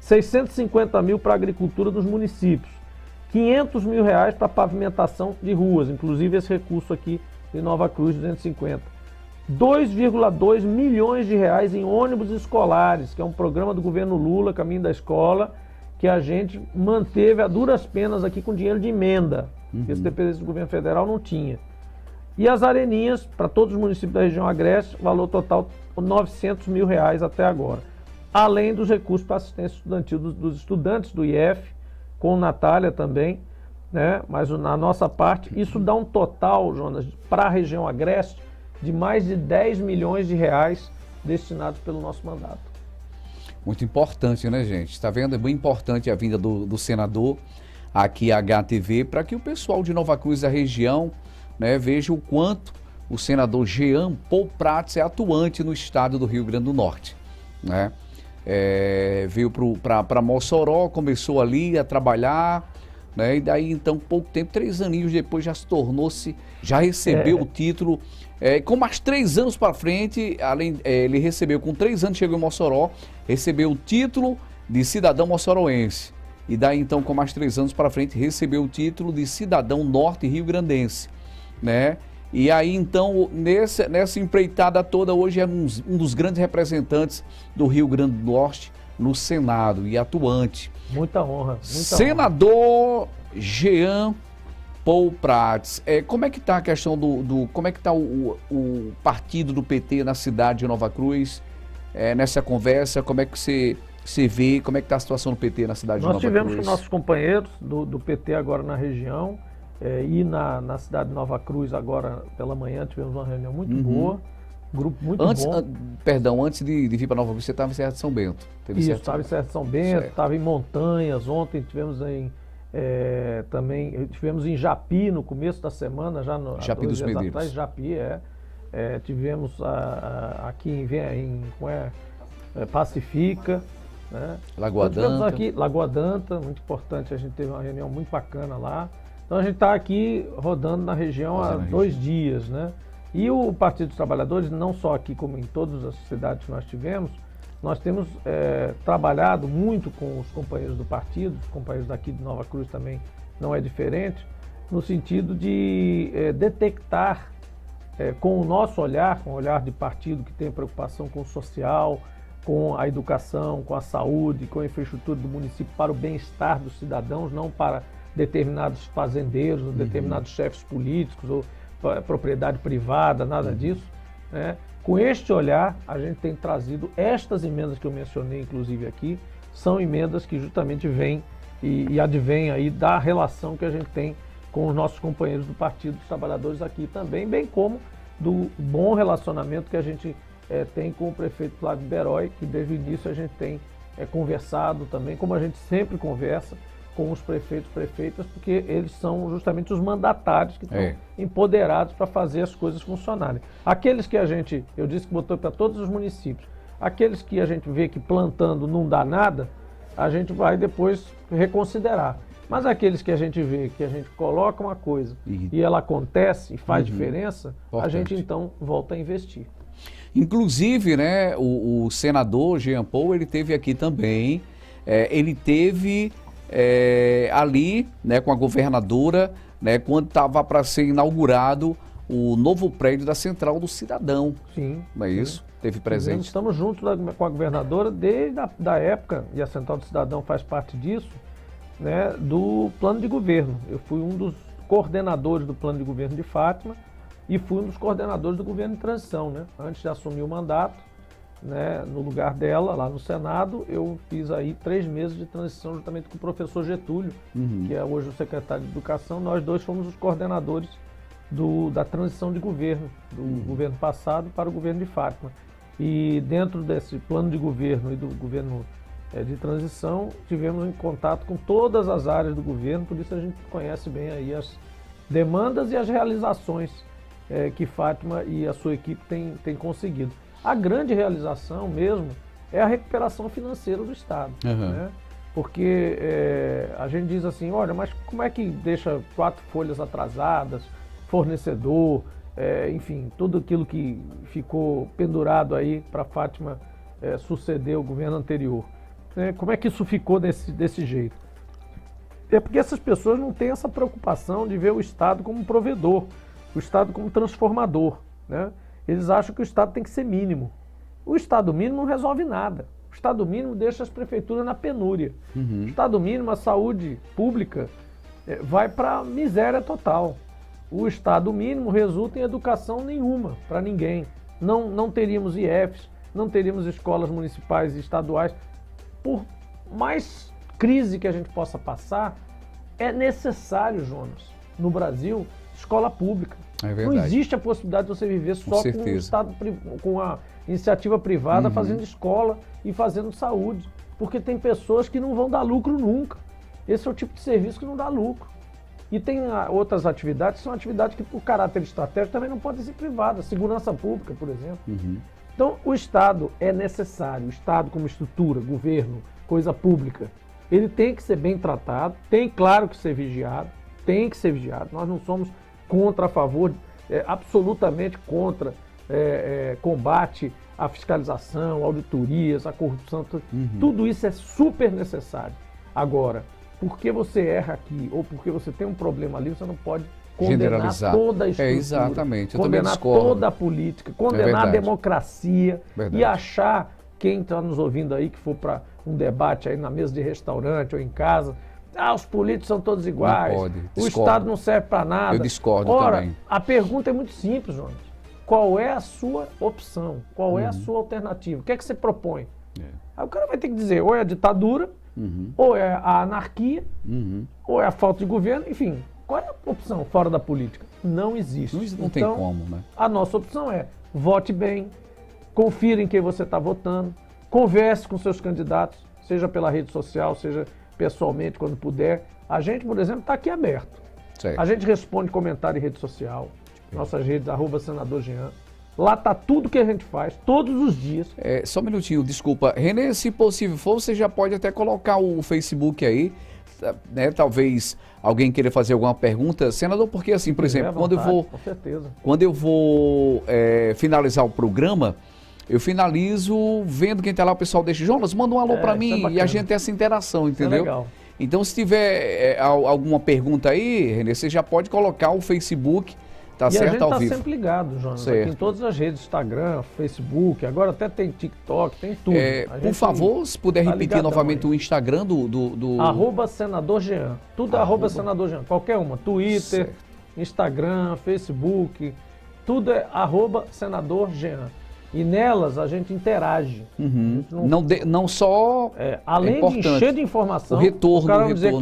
650 mil para a agricultura dos municípios, 500 mil reais para pavimentação de ruas, inclusive esse recurso aqui de Nova Cruz, 250. 2,2 milhões de reais em ônibus escolares, que é um programa do governo Lula, Caminho da Escola, que a gente manteve a duras penas aqui com dinheiro de emenda. Esse dependência do governo federal não tinha. E as areninhas, para todos os municípios da região agreste, valor total 900 mil reais até agora. Além dos recursos para assistência estudantil dos estudantes do IF, com Natália também, né? Mas na nossa parte, isso dá um total, Jonas, para a região agreste, de mais de 10 milhões de reais destinados pelo nosso mandato. Muito importante, né, gente? Está vendo? É bem importante a vinda do senador aqui à HTV, para que o pessoal de Nova Cruz da região, né, veja o quanto o senador Jean Paul Prats é atuante no estado do Rio Grande do Norte, né? Veio para Mossoró, começou ali a trabalhar, né? E daí então pouco tempo, 3 aninhos depois já se tornou-se, já recebeu o título, com mais 3 anos para frente, ele recebeu, com 3 anos chegou em Mossoró, recebeu o título de cidadão moçoroense. E daí então com mais 3 anos para frente recebeu o título de cidadão norte rio-grandense, né? E aí então nessa empreitada toda hoje é um dos grandes representantes do Rio Grande do Norte no Senado e atuante. Muita honra. Senador Jean Paul Prats, como é que está a questão como é que está o partido do PT na cidade de Nova Cruz, nessa conversa? Como é que você vê, como é que está a situação do PT na cidade de Nova Cruz? Nós tivemos com nossos companheiros do PT agora na região, e na cidade de Nova Cruz agora pela manhã tivemos uma reunião muito boa, grupo muito bom. Perdão, antes de vir para Nova Cruz, você estava em Serra de São Bento. Isso, estava em Serra de São Bento, estava em Montanhas, ontem tivemos também tivemos em Japi no começo da semana, já no Japi dos Medeiros. Atrás, Japi, tivemos aqui em Pacifica, né? Lagoa Danta. Tivemos aqui Lagoa Danta, muito importante, a gente teve uma reunião muito bacana lá. Então a gente está aqui rodando na região há 2 dias, né? E o Partido dos Trabalhadores, não só aqui como em todas as cidades que nós temos trabalhado muito com os companheiros do partido, os companheiros daqui de Nova Cruz também não é diferente, no sentido de detectar com o nosso olhar, com o olhar de partido que tem preocupação com o social, com a educação, com a saúde, com a infraestrutura do município para o bem-estar dos cidadãos, não para determinados fazendeiros, ou determinados chefes políticos, ou propriedade privada, nada disso, né? Com este olhar, a gente tem trazido estas emendas que eu mencionei, inclusive aqui, são emendas que justamente vêm e advêm aí da relação que a gente tem com os nossos companheiros do Partido dos Trabalhadores aqui também, bem como do bom relacionamento que a gente tem com o prefeito Flávio Beroy, que desde o início a gente tem conversado também, como a gente sempre conversa com os prefeitos e prefeitas, porque eles são justamente os mandatários que estão empoderados para fazer as coisas funcionarem. Aqueles que eu disse que botou para todos os municípios, aqueles que a gente vê que plantando não dá nada, a gente vai depois reconsiderar. Mas aqueles que a gente vê que a gente coloca uma coisa e ela acontece e faz diferença, a gente então volta a investir. Inclusive, né, o senador Jean Paul, ele teve aqui também, ele teve ali, né, com a governadora, né, quando estava para ser inaugurado o novo prédio da Central do Cidadão. Sim. Não é isso? Teve presente. Estamos juntos com a governadora desde a época, e a Central do Cidadão faz parte disso, né, do plano de governo. Eu fui um dos coordenadores do plano de governo de Fátima e fui um dos coordenadores do governo de transição, né? Antes de assumir o mandato, né, no lugar dela, lá no Senado, eu fiz aí 3 meses de transição juntamente com o professor Getúlio, que é hoje o secretário de Educação. Nós dois fomos os coordenadores da transição de governo, do governo passado para o governo de Fátima. E dentro desse plano de governo e do governo de transição, tivemos em contato com todas as áreas do governo, por isso a gente conhece bem aí as demandas e as realizações que Fátima e a sua equipe têm conseguido. A grande realização mesmo é a recuperação financeira do Estado, né? Porque a gente diz assim, olha, mas como é que deixa 4 folhas atrasadas, fornecedor, enfim, tudo aquilo que ficou pendurado aí para Fátima suceder o governo anterior. Como é que isso ficou desse jeito? É porque essas pessoas não têm essa preocupação de ver o Estado como provedor, o Estado como transformador, né? Eles acham que o Estado tem que ser mínimo. O Estado mínimo não resolve nada. O Estado mínimo deixa as prefeituras na penúria. O Estado mínimo, a saúde pública, vai para a miséria total. O Estado mínimo resulta em educação nenhuma para ninguém. Não teríamos IEFs, não teríamos escolas municipais e estaduais. Por mais crise que a gente possa passar, é necessário, Jonas, no Brasil, escola pública. É verdade. Não existe a possibilidade de você viver só com o Estado, com a iniciativa privada fazendo escola e fazendo saúde. Porque tem pessoas que não vão dar lucro nunca. Esse é o tipo de serviço que não dá lucro. E tem outras atividades que são atividades que, por caráter estratégico, também não podem ser privadas. Segurança pública, por exemplo. Então, o Estado é necessário. O Estado como estrutura, governo, coisa pública, ele tem que ser bem tratado, tem, claro, que ser vigiado, tem que ser vigiado. Nós não somos contra, a favor, absolutamente contra combate à fiscalização, auditorias, à corrupção. Tudo isso é super necessário. Agora, porque você erra aqui ou porque você tem um problema ali, você não pode condenar toda a estrutura, exatamente. Eu condenar toda a política, condenar a democracia e achar, quem está nos ouvindo aí, que for para um debate aí na mesa de restaurante ou em casa, os políticos são todos iguais, não pode. O Estado não serve para nada. Eu discordo também. A pergunta é muito simples, Jonas. Qual é a sua opção? Qual é a sua alternativa? O que é que você propõe? Aí o cara vai ter que dizer, ou é a ditadura, ou é a anarquia, ou é a falta de governo, enfim. Qual é a opção fora da política? Não existe. Não tem como, né? A nossa opção é vote bem, confira em quem você está votando, converse com seus candidatos, seja pela rede social, seja pessoalmente, quando puder. A gente, por exemplo, está aqui aberto. Certo. A gente responde comentário em rede social, nossas redes, @senador Jean. Lá está tudo que a gente faz, todos os dias. Só um minutinho, desculpa. Renê, se possível for, você já pode até colocar o Facebook aí, né? Talvez alguém queira fazer alguma pergunta. Senador, porque assim, por exemplo, quando eu vou finalizar o programa, eu finalizo vendo quem está lá, o pessoal deixa, Jonas, manda um alô para mim, e a gente tem essa interação, entendeu? Legal. Então, se tiver alguma pergunta aí, Renê, você já pode colocar o Facebook, tá certo, ao vivo. A gente está sempre ligado, Jonas, aqui em todas as redes, Instagram, Facebook, agora até tem TikTok, tem tudo. Por favor, se puder repetir novamente o Instagram do... @senador Jean, tudo @senador Jean, qualquer uma, Twitter, Instagram, Facebook, tudo é @senador Jean. E nelas a gente interage. Não só. Além de encher de informação, o retorno,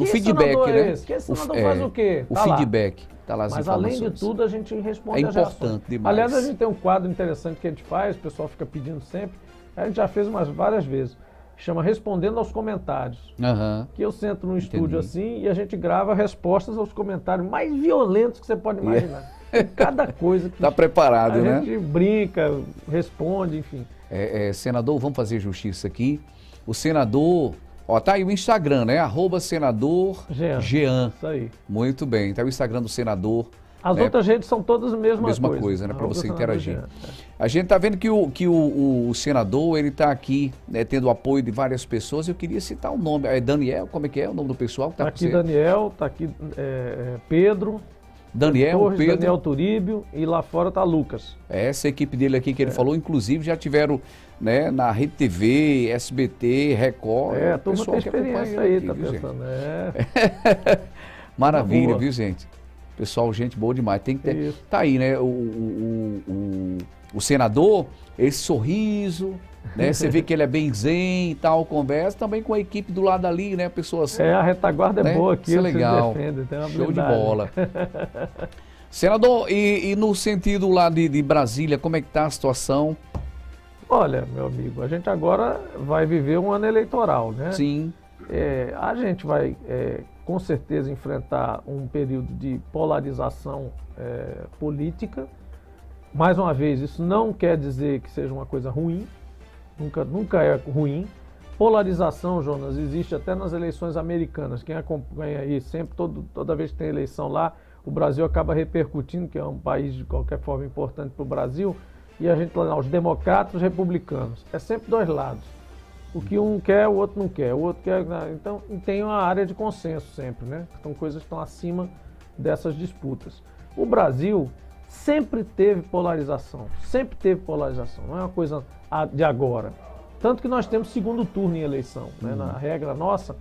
o feedback, né? Que senador faz o quê? O feedback. Tá lá as Mas informações. além de tudo, a gente responde É importante demais. Aliás, a gente tem um quadro interessante que a gente faz, o pessoal fica pedindo sempre. A gente já fez várias vezes. Chama Respondendo aos Comentários. Que eu sento no estúdio assim e a gente grava respostas aos comentários mais violentos que você pode imaginar. Cada coisa que tá preparado, né? A gente brinca, responde, enfim. Senador, vamos fazer justiça aqui. O senador, tá aí o Instagram, né? @senador Jean. Isso aí. Muito bem, tá o Instagram do senador. As outras redes são todas a mesma coisa, né? Para você interagir. A gente tá vendo que o senador, ele tá aqui, né, tendo o apoio de várias pessoas. Eu queria citar o nome. É Daniel, como é que é o nome do pessoal que tá aqui? Daniel, tá aqui Pedro. Daniel Turíbio, e lá fora tá Lucas. Essa equipe dele aqui que ele falou, inclusive já tiveram, né, na Rede TV, SBT, Record. A turma tem experiência aí, tá pensando. Maravilha, viu, gente? Pessoal, gente boa demais. Tem que ter. Tá aí, né? O senador, esse sorriso, né? Você vê que ele é bem zen e tal, conversa também com a equipe do lado ali, né? Pessoas. A retaguarda é boa aqui, isso é legal. Tem uma show de bola. Senador, e no sentido lá de Brasília, como é que tá a situação? Olha, meu amigo, a gente agora vai viver um ano eleitoral, né? Sim. A gente vai, com certeza, enfrentar um período de polarização política, mais uma vez, isso não quer dizer que seja uma coisa ruim, nunca é ruim. Polarização, Jonas, existe até nas eleições americanas. Quem acompanha aí sempre, toda vez que tem eleição lá, o Brasil acaba repercutindo, que é um país de qualquer forma importante para o Brasil, e a gente lá, os democratas e os republicanos. É sempre dois lados. O que um quer, o outro não quer. O outro quer. Então, tem uma área de consenso sempre, né? São coisas que estão acima dessas disputas. O Brasil sempre teve polarização. Sempre teve polarização. Não é uma coisa de agora. Tanto que nós temos segundo turno em eleição. Né? Na regra nossa,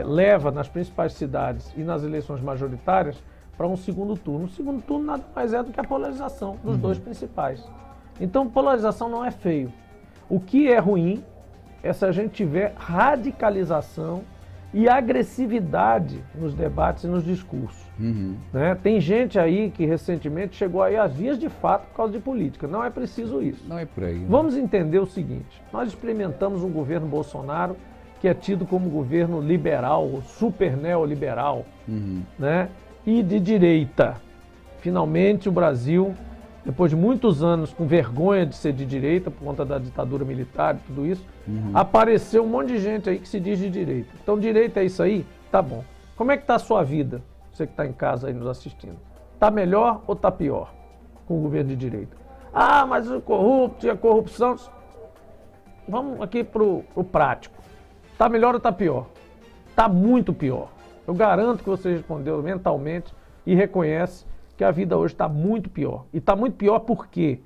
leva nas principais cidades e nas eleições majoritárias para um segundo turno. O segundo turno nada mais é do que a polarização dos dois principais. Então, polarização não é feio. O que é ruim é se a gente tiver radicalização e agressividade nos debates e nos discursos. Né? Tem gente aí que recentemente chegou aí às vias de fato por causa de política. Não é preciso isso. Não é por aí. Né? Vamos entender o seguinte. Nós experimentamos um governo Bolsonaro que é tido como governo liberal, super neoliberal, né? E de direita. Finalmente o Brasil, depois de muitos anos com vergonha de ser de direita por conta da ditadura militar e tudo isso, apareceu um monte de gente aí que se diz de direita. Então direita é isso aí? Tá bom. Como é que está a sua vida? Você que está em casa aí nos assistindo. Está melhor ou está pior com o governo de direita? Ah, mas o corrupto e a corrupção... Vamos aqui para o prático. Está melhor ou está pior? Está muito pior. Eu garanto que você respondeu mentalmente e reconhece que a vida hoje está muito pior. E está muito pior por quê?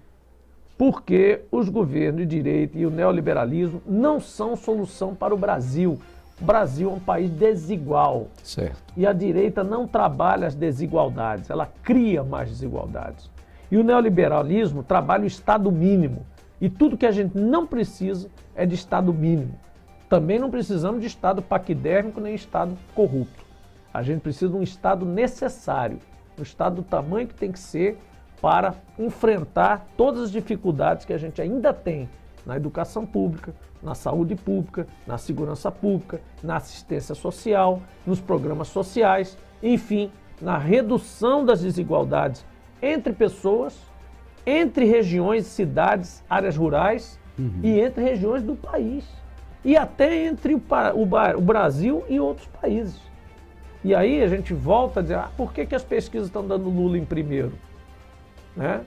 Porque os governos de direita e o neoliberalismo não são solução para o Brasil. O Brasil é um país desigual. Certo. E a direita não trabalha as desigualdades, ela cria mais desigualdades. E o neoliberalismo trabalha o Estado mínimo. E tudo que a gente não precisa é de Estado mínimo. Também não precisamos de Estado paquidérmico nem Estado corrupto. A gente precisa de um Estado necessário, um Estado do tamanho que tem que ser para enfrentar todas as dificuldades que a gente ainda tem na educação pública, na saúde pública, na segurança pública, na assistência social, nos programas sociais, enfim, na redução das desigualdades entre pessoas, entre regiões, cidades, áreas rurais e entre regiões do país. E até entre o Brasil e outros países. E aí a gente volta a dizer, por que as pesquisas estão dando Lula em primeiro? Né?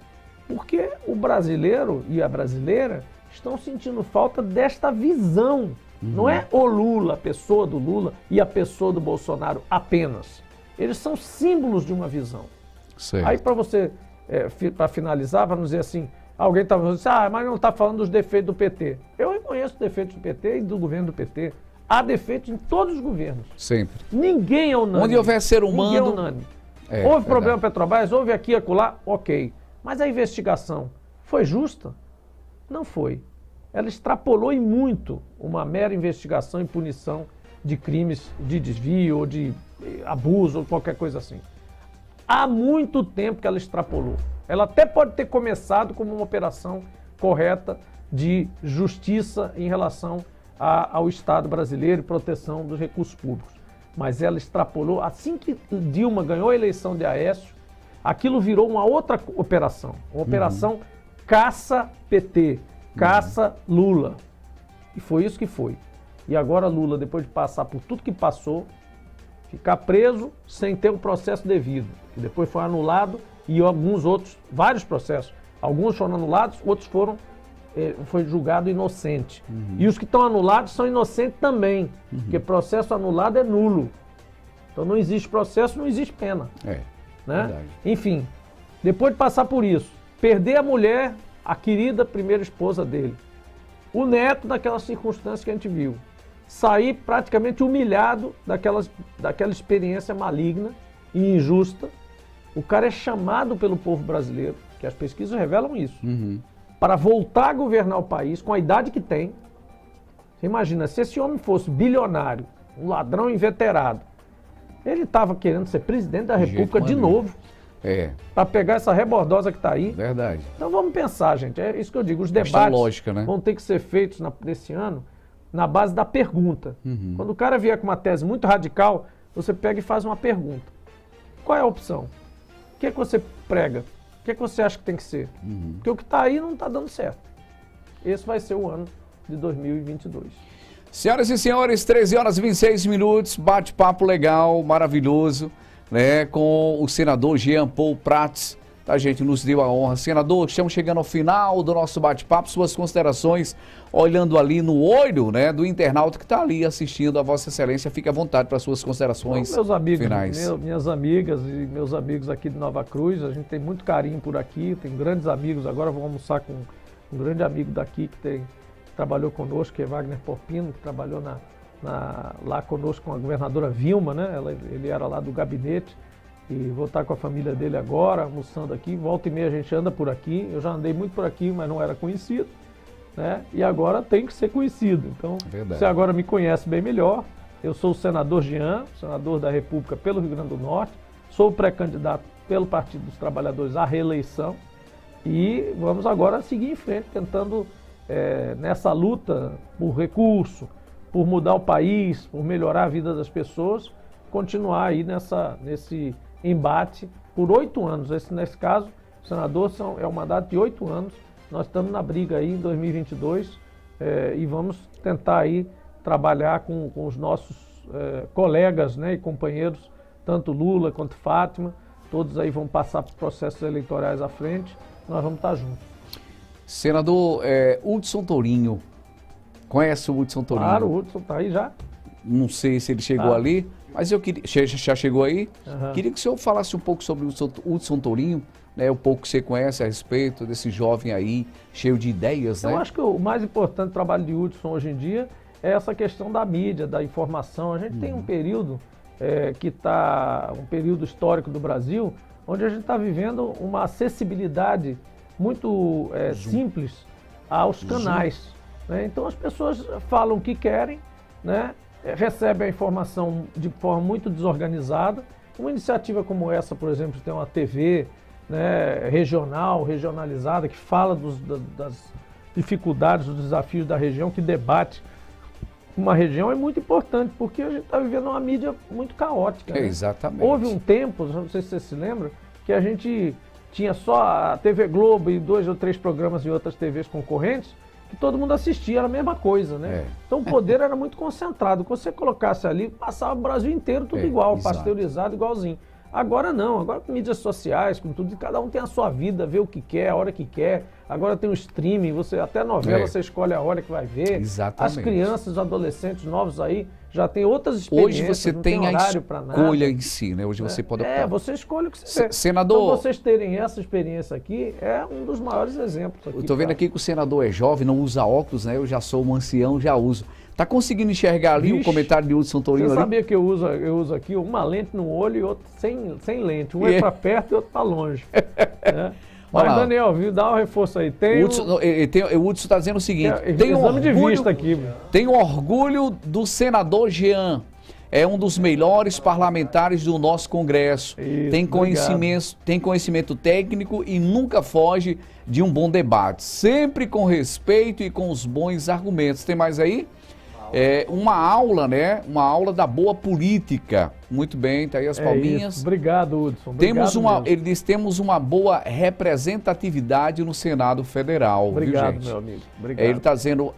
Porque o brasileiro e a brasileira estão sentindo falta desta visão. Não é o Lula, a pessoa do Lula e a pessoa do Bolsonaro apenas. Eles são símbolos de uma visão. Certo. Aí para você, para finalizar, vamos dizer assim, alguém está falando assim, mas não está falando dos defeitos do PT. Eu reconheço os defeitos do PT e do governo do PT. Há defeitos em todos os governos. Sempre. Ninguém é unânime. Onde houver ser humano... Ninguém é unânime. Houve problema Petrobras, houve aqui, acolá, ok. Mas a investigação foi justa? Não foi. Ela extrapolou em muito uma mera investigação e punição de crimes de desvio ou de abuso ou qualquer coisa assim. Há muito tempo que ela extrapolou. Ela até pode ter começado como uma operação correta de justiça em relação ao Estado brasileiro e proteção dos recursos públicos. Mas ela extrapolou. Assim que Dilma ganhou a eleição de Aécio, aquilo virou uma outra operação. Uma operação caça-PT, caça-Lula. E foi isso que foi. E agora Lula, depois de passar por tudo que passou, ficar preso sem ter um processo devido. Que depois foi anulado e alguns outros, vários processos. Alguns foram anulados, outros foi julgado inocente. E os que estão anulados são inocentes também, porque processo anulado é nulo. Então não existe processo, não existe pena. Né? Enfim, depois de passar por isso, perder a mulher, a querida primeira esposa dele, o neto daquela circunstância que a gente viu, sair praticamente humilhado daquela experiência maligna e injusta, o cara é chamado pelo povo brasileiro, que as pesquisas revelam isso, para voltar a governar o país com a idade que tem. Você imagina, se esse homem fosse bilionário, um ladrão inveterado, ele estava querendo ser presidente da República de novo. Para pegar essa rebordosa que está aí. Verdade. Então vamos pensar, gente. É isso que eu digo. Os debates lógica, né? vão ter que ser feitos nesse ano na base da pergunta. Quando o cara vier com uma tese muito radical, você pega e faz uma pergunta. Qual é a opção? O que é que você prega? que você acha que tem que ser? Porque o que está aí não está dando certo. Esse vai ser o ano de 2022. Senhoras e senhores, 13 horas e 26 minutos, bate-papo legal, maravilhoso, né, com o senador Jean Paul Prats. A gente nos deu a honra. Senador, estamos chegando ao final do nosso bate-papo. Suas considerações, olhando ali no olho, né, do internauta que está ali assistindo a Vossa Excelência. Fique à vontade para suas considerações meus amigos, finais. Minhas amigas e meus amigos aqui de Nova Cruz, a gente tem muito carinho por aqui, tem grandes amigos. Agora vou almoçar com um grande amigo daqui que trabalhou conosco, que é Wagner Porpino, que trabalhou lá conosco com a governadora Vilma, né? Ele era lá do gabinete. E vou estar com a família dele agora, almoçando aqui. Volta e meia a gente anda por aqui. Eu já andei muito por aqui, mas não era conhecido, né? E agora tem que ser conhecido. Então, você agora me conhece bem melhor. Eu sou o senador Jean, senador da República pelo Rio Grande do Norte. Sou pré-candidato pelo Partido dos Trabalhadores à reeleição. E vamos agora seguir em frente, tentando, nessa luta por recurso, por mudar o país, por melhorar a vida das pessoas, continuar aí nesse embate por 8 anos. Nesse caso, senador, é um mandato de 8 anos. Nós estamos na briga aí em 2022 e vamos tentar aí trabalhar com os nossos colegas, né, e companheiros, tanto Lula quanto Fátima. Todos aí vão passar por processos eleitorais à frente. Nós vamos estar juntos. Senador Hudson Tourinho, conhece o Hudson Tourinho? Claro, o Hudson está aí já. Não sei se ele chegou ali, mas eu queria... Já chegou aí? Uhum. Queria que o senhor falasse um pouco sobre o Hudson Tourinho, né, o pouco que você conhece a respeito desse jovem aí, cheio de ideias, né? Eu acho que o mais importante do trabalho de Hudson hoje em dia é essa questão da mídia, da informação. A gente tem um período um período histórico do Brasil, onde a gente está vivendo uma acessibilidade muito simples aos canais, né? Então as pessoas falam o que querem, né? Recebem a informação de forma muito desorganizada. Uma iniciativa como essa, por exemplo, de ter uma TV, né, regionalizada, que fala das dificuldades, dos desafios da região, que debate uma região, é muito importante, porque a gente está vivendo uma mídia muito caótica, né? Exatamente. Houve um tempo, não sei se você se lembra, que a gente tinha só a TV Globo e 2 ou 3 programas em outras TVs concorrentes, que todo mundo assistia, era a mesma coisa, né? Então o poder era muito concentrado. Quando você colocasse ali, passava o Brasil inteiro tudo igual, pasteurizado, igualzinho. Agora não, agora com mídias sociais, com tudo, cada um tem a sua vida, vê o que quer, a hora que quer. Agora tem o streaming, até novela você escolhe a hora que vai ver. Exatamente. As crianças, os adolescentes novos aí já tem outras experiências. Hoje você tem a escolha em si, né? Hoje você pode optar. Você escolhe o que você quer. Senador... Então vocês terem essa experiência aqui é um dos maiores exemplos aqui. Eu estou vendo aqui que o senador é jovem, não usa óculos, né? Eu já sou um ancião, já uso. Tá conseguindo enxergar ali o comentário de Hudson Tourinho? Você sabia que eu uso aqui uma lente no olho e outra sem lente. Um é para perto e outro para longe. Mas, Daniel, viu? Dá um reforço aí. O Hudson está dizendo o seguinte: tem um exame de vista aqui. Tem um orgulho do senador Jean. É um dos melhores parlamentares do nosso Congresso. Isso, tem conhecimento técnico e nunca foge de um bom debate. Sempre com respeito e com os bons argumentos. Tem mais aí? Uma aula, né? Uma aula da boa política. Muito bem, tá aí as palminhas. Isso. Obrigado, Hudson. Ele diz: temos uma boa representatividade no Senado Federal. Obrigado, viu, gente? Meu amigo. Obrigado. Ele está dizendo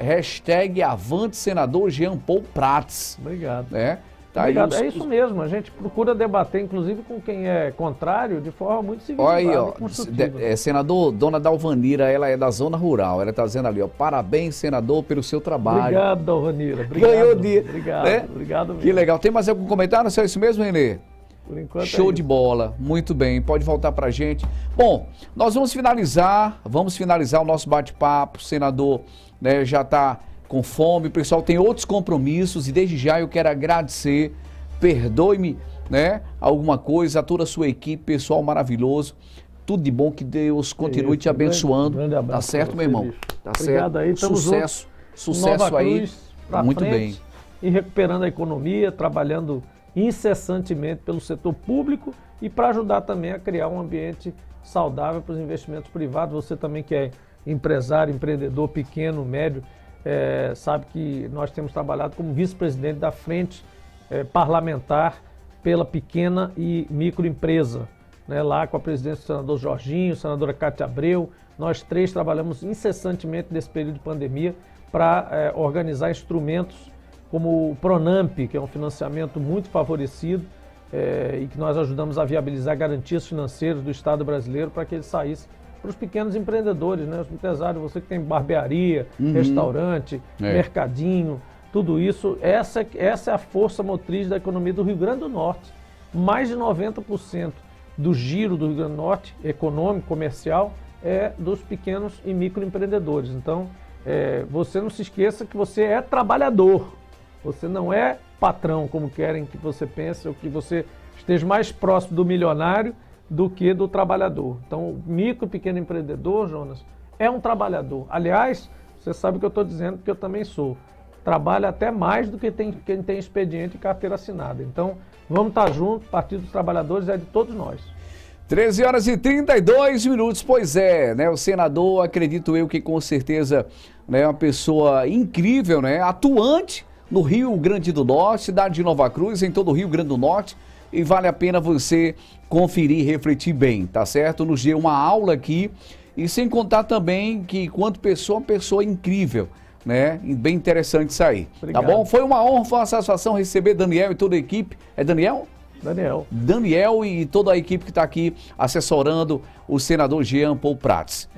#Avante Senador Jean Paul Prats. Obrigado. Né? Tá Obrigado. É isso mesmo, a gente procura debater, inclusive com quem é contrário, de forma muito civilizada. Olha aí, ó, senador, dona Dalvanira, ela é da zona rural, ela está dizendo ali, ó, parabéns, senador, pelo seu trabalho. Obrigado, Dalvanira. Obrigado. Ganhou o dia. Obrigado, né? Obrigado mesmo. Que legal. Tem mais algum comentário? Não é isso mesmo, Renê? Por enquanto Show de bola, muito bem, pode voltar pra gente. Bom, nós vamos finalizar o nosso bate-papo, senador, né, já está com fome, o pessoal tem outros compromissos e desde já eu quero agradecer, perdoe-me, né, alguma coisa, a toda a sua equipe, pessoal maravilhoso, tudo de bom, que Deus continue te abençoando, grande abraço, tá certo, meu irmão? Tá Obrigado certo. Aí, Sucesso aí, muito bem. E recuperando a economia, trabalhando incessantemente pelo setor público e para ajudar também a criar um ambiente saudável para os investimentos privados. Você também que é empresário, empreendedor pequeno, médio, sabe que nós temos trabalhado como vice-presidente da frente parlamentar pela pequena e microempresa, né, lá com a presidência do senador Jorginho, senadora Cátia Abreu. Nós três trabalhamos incessantemente nesse período de pandemia para organizar instrumentos como o Pronamp, que é um financiamento muito favorecido e que nós ajudamos a viabilizar garantias financeiras do Estado brasileiro para que ele saísse para os pequenos empreendedores, né? Os empresários, você que tem barbearia, restaurante, mercadinho, tudo isso. Essa é a força motriz da economia do Rio Grande do Norte. Mais de 90% do giro do Rio Grande do Norte, econômico, comercial, é dos pequenos e microempreendedores. Então, você não se esqueça que você é trabalhador. Você não é patrão, como querem que você pense, ou que você esteja mais próximo do milionário do que do trabalhador. Então, o micro e pequeno empreendedor, Jonas, é um trabalhador. Aliás, você sabe o que eu estou dizendo, porque eu também sou. Trabalha até mais do que quem tem expediente e carteira assinada. Então, vamos estar juntos, o Partido dos Trabalhadores é de todos nós. 13 horas e 32 minutos, pois é, né? O senador, acredito eu que com certeza é uma pessoa incrível, né? Atuante no Rio Grande do Norte, cidade de Nova Cruz, em todo o Rio Grande do Norte. E vale a pena você conferir e refletir bem, tá certo? Nos deu uma aula aqui e sem contar também que quanto pessoa, uma pessoa incrível, né? E bem interessante isso aí, Obrigado. Tá bom? Foi uma honra, foi uma satisfação receber Daniel e toda a equipe. É Daniel? Daniel. Daniel e toda a equipe que está aqui assessorando o senador Jean Paul Prats.